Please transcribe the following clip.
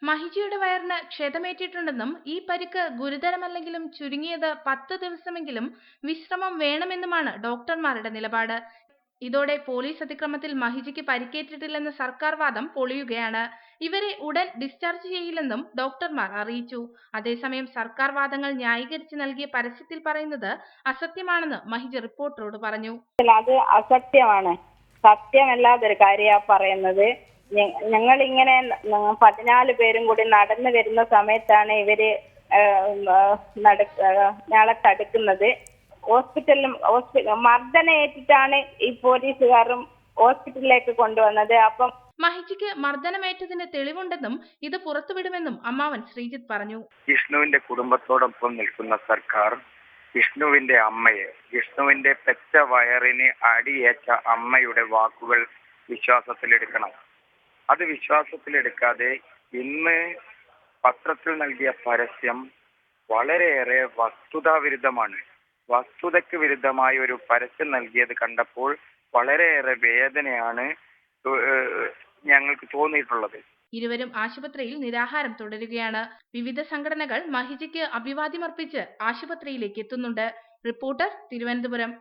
മഹിജിയുടെ വയറിന് ക്ഷതമേറ്റിട്ടുണ്ടെന്നും ഈ പരിക്ക് ഗുരുതരമല്ലെങ്കിലും ചുരുങ്ങിയത് 10 ദിവസമെങ്കിലും വിശ്രമം വേണമെന്നുമാണ് ഡോക്ടർമാരുടെ നിലപാട്. ഇതോടെ പോലീസ് അതിക്രമത്തിൽ മഹിജിക്ക് പരിക്കേറ്റിട്ടില്ലെന്ന സർക്കാർ വാദം പൊളിയുകയാണ്. ഇവരെ ഉടൻ ഡിസ്ചാർജ് ചെയ്യില്ലെന്നും ഡോക്ടർമാർ അറിയിച്ചു. അതേസമയം സർക്കാർ വാദങ്ങൾ ന്യായീകരിച്ച് നൽകിയ പരസ്യത്തിൽ പറയുന്നത് അസത്യമാണെന്ന് മഹിജ റിപ്പോർട്ടറോട് പറഞ്ഞു. അത് അസത്യമാണ്, സത്യമല്ലാതൊരു കാര്യമാണ് പറയുന്നത്. ഞങ്ങളിങ്ങനെ 14 പേരും കൂടി നടന്നു വരുന്ന സമയത്താണ് ഇവര് ഞങ്ങളെ തടുക്കുന്നത്. മർദ്ദനമേറ്റിട്ടാണ് ഈ പോലീസുകാരും ഹോസ്പിറ്റലിലേക്ക് കൊണ്ടുവന്നത്. അപ്പം മഹിജിക്ക് മർദ്ദനമേറ്റതിന് തെളിവുണ്ടെന്നും ഇത് പുറത്തുവിടുമെന്നും അമ്മാവൻ ശ്രീജിത്ത് പറഞ്ഞു. വിഷ്ണുവിന്റെ കുടുംബത്തോടൊപ്പം നിൽക്കുന്ന സർക്കാർ വിഷ്ണുവിന്റെ അമ്മയെ, വിഷ്ണുവിന്റെ പെറ്റ വയറിന് അടിയേറ്റ അമ്മയുടെ വാക്കുകൾ വിശ്വാസത്തിലെടുക്കണം. അത് വിശ്വാസത്തിലെടുക്കാതെ ഇന്ന് പത്രത്തിൽ നൽകിയ പരസ്യം വളരെയേറെ വസ്തുതാവിരുദ്ധമാണ്. വസ്തുതയ്ക്ക് വിരുദ്ധമായ ഒരു പരസ്യം നൽകിയത് കണ്ടപ്പോൾ വളരെയേറെ വേദനയാണ് ഞങ്ങൾക്ക് തോന്നിയിട്ടുള്ളത്. ഇരുവരും ആശുപത്രിയിൽ നിരാഹാരം തുടരുകയാണ്. വിവിധ സംഘടനകൾ മഹിജിക്ക് അഭിവാദ്യമർപ്പിച്ച് ആശുപത്രിയിലേക്ക് എത്തുന്നുണ്ട്. റിപ്പോർട്ടർ, തിരുവനന്തപുരം.